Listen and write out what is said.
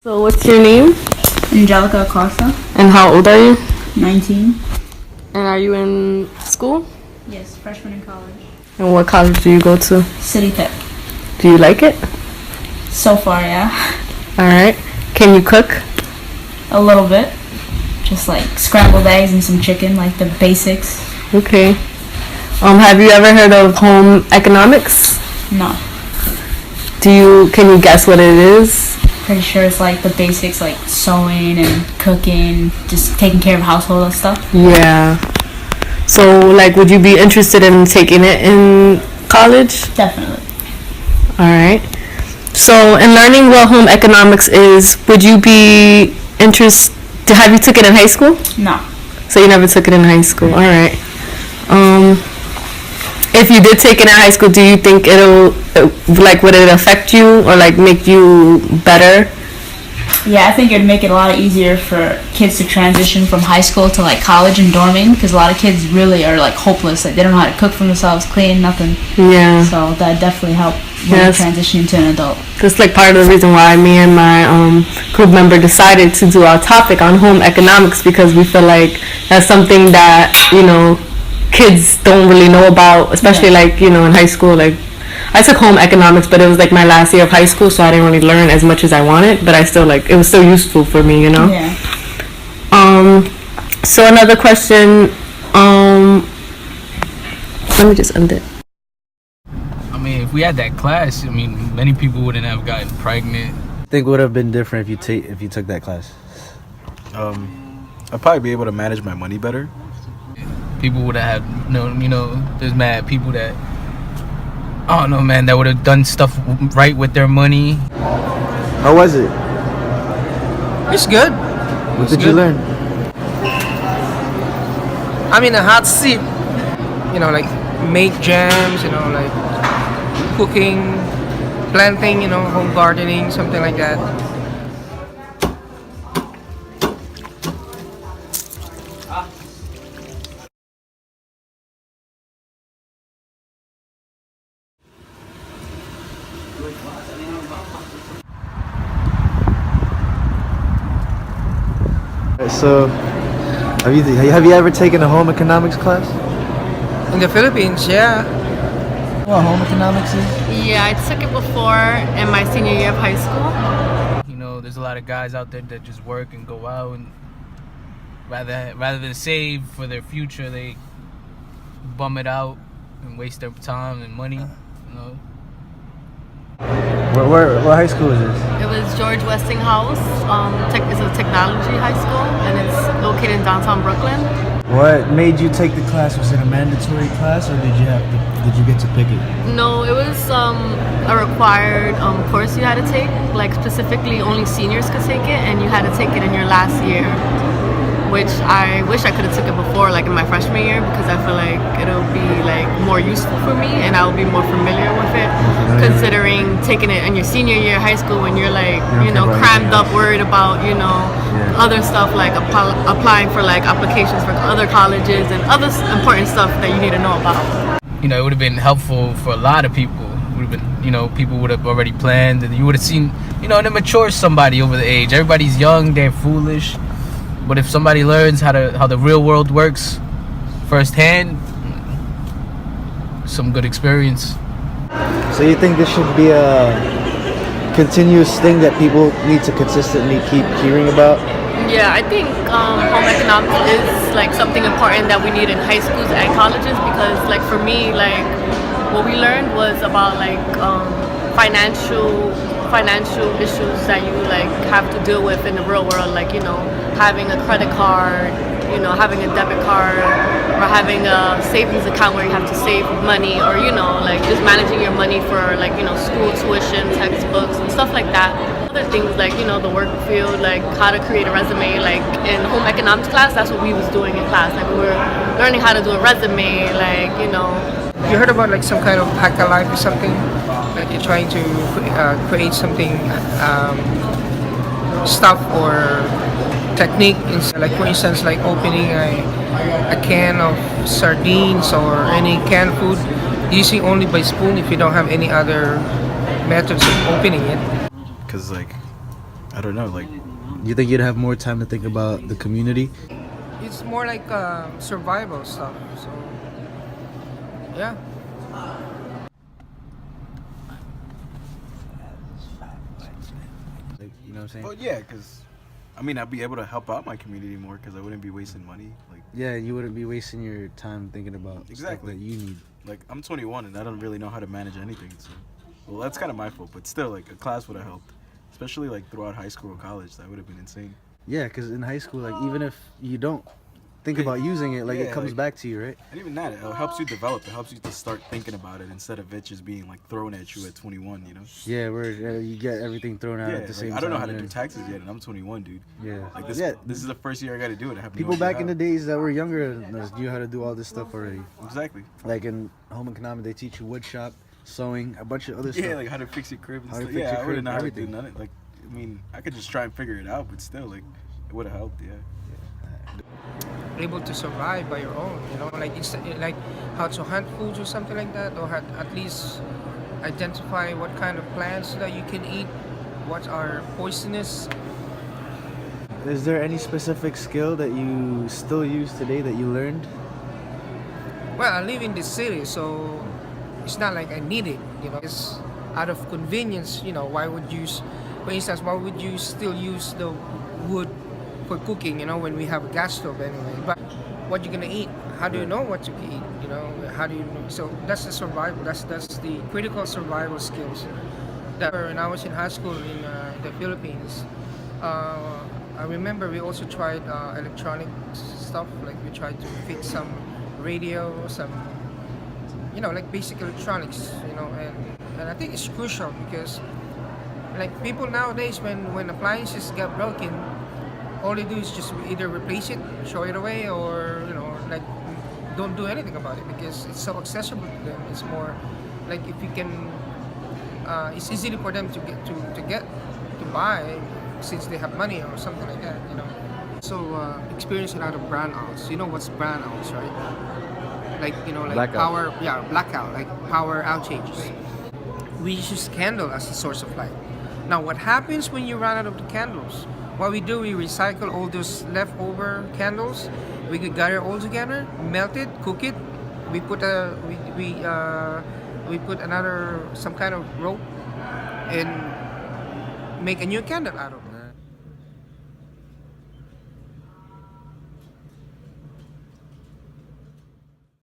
So what's your name? Angelica Acosta, And how old are you? 19. And are you in school? Yes, freshman in college. And what college do you go to? City Tech. Do you like it? So far, yeah. Alright. Can you cook? A little bit. Just like scrambled eggs and some chicken, like the basics. Okay. Have you ever heard of home economics? No. Can you guess what it is? Pretty sure it's like the basics, like sewing and cooking, just taking care of household stuff. Yeah. So, like, would you be interested in taking it in college? Definitely. Alright. So, in learning what home economics is, would you be interested? Have you took it in high school? No. So you never took it in high school. Alright. If you did take it in high school, do you think would it affect you or like make you better? Yeah, I think it'd make it a lot easier for kids to transition from high school to like college and dorming, because a lot of kids really are like hopeless. Like they don't know how to cook for themselves, clean, nothing. Yeah. So that definitely helped when you transition into an adult. That's like part of the reason why me and my group member decided to do our topic on home economics, because we feel like that's something that, kids don't really know about, especially like, in high school. Like I took home economics, but it was like my last year of high school, so I didn't really learn as much as I wanted, but I still it was still useful for me, Yeah. So another question, let me just end it. I mean, if we had that class, many people wouldn't have gotten pregnant. I think would have been different if you took that class. I'd probably be able to manage my money better. People would have had there's mad people that, I don't know, man, that would have done stuff right with their money. How was it? It's good. What did you learn? I'm in a hot seat. Like make jams, like cooking, planting, home gardening, something like that. So, have you ever taken a home economics class? In the Philippines, yeah. What home economics is? Yeah, I took it before in my senior year of high school. There's a lot of guys out there that just work and go out, and rather than save for their future, they bum it out and waste their time and money. What high school is this? It was George Westinghouse. It's a technology high school, and it's located in downtown Brooklyn. What made you take the class? Was it a mandatory class, or did you get to pick it? No, it was a required course you had to take. Like specifically, only seniors could take it, and you had to take it in your last year. Which I wish I could have took it before, like in my freshman year, because I feel like it'll be like more useful for me, and I'll be more familiar with it. Considering taking it in your senior year of high school when you're like, crammed up, worried about, other stuff like applying for like applications for other colleges and other important stuff that you need to know about. It would have been helpful for a lot of people. It would have been, people would have already planned, and you would have seen, an immature somebody over the age. Everybody's young, they're foolish. But if somebody learns how the real world works firsthand, some good experience. So you think this should be a continuous thing that people need to consistently keep hearing about? Yeah, I think home economics is like something important that we need in high schools and colleges, because like for me, like what we learned was about like financial issues that you like have to deal with in the real world, like having a credit card, having a debit card, or having a savings account where you have to save money, or like just managing your money for like school tuition, textbooks, and stuff like that. Other things like the work field, like how to create a resume. Like in home economics class, that's what we was doing in class. Like we were learning how to do a resume, like You heard about like some kind of hack a life or something? Like you're trying to create something, stuff or technique. Like for instance, like opening a can of sardines or any canned food using only by spoon if you don't have any other methods of opening it. Because I don't know. Like, You think you'd have more time to think about the community? It's more like survival stuff. So yeah. Like, you know what I'm saying? well, yeah, because I mean, I'd be able to help out my community more because I wouldn't be wasting money. Like, Yeah, you wouldn't be wasting your time thinking about Exactly. stuff that you need. I'm 21 and I don't really know how to manage anything. So, well, that's kind of my fault. But still, like, a class would have helped, especially like throughout high school or college. That would have been insane. Yeah, because in high school, like even if you don't think about using it, like it Yeah, comes like- back to you, right? And even that, it helps you develop. It helps you to start thinking about it instead of it just being like thrown at you at 21. You know? Yeah, where you get everything thrown out Yeah. at the Like, same time. I don't know how to yeah. do taxes yet, and I'm 21, dude. Yeah, Like this. Yeah, This is the first year I got to do it. I have no people idea back in how. the days that were younger than us knew how to do all this stuff already. Exactly. Like in home economics, they teach you wood shop, sewing, a bunch of other Yeah, stuff. like how to fix your crib and How to stuff. fix Yeah, your I crib, wouldn't know how to do everything. none of it. Like, I mean, I could just try and figure it out, but still, like, it would have helped. Yeah. Able to survive by your own, like like how to hunt foods or something like that, or at least identify what kind of plants that you can eat, what are poisonous. Is there any specific skill that you still use today that you learned? Well, I live in the city, so it's not like I need it. It's out of convenience. Why would you, for instance, why would you still use the wood for cooking? When we have a gas stove anyway. But what you gonna eat? How do you know what to eat? How do you know? So that's the survival. That's the critical survival skills. That when I was in high school in the Philippines, I remember we also tried electronic stuff. Like we tried to fix some radio, some like basic electronics. And I think it's crucial because like people nowadays when appliances get broken, all they do is just either replace it, throw it away, or like don't do anything about it because it's so accessible to them. It's more like if you can, it's easy for them to buy since they have money or something like that. So experience a lot of brownouts. You know what's brownouts, right? Like like Blackout. power, blackout, like power outages. We use candle as a source of light. Now, what happens when you run out of the candles? What we do, we recycle all those leftover candles. We could gather all together, melt it, cook it. We put we put another some kind of rope and make a new candle out of it.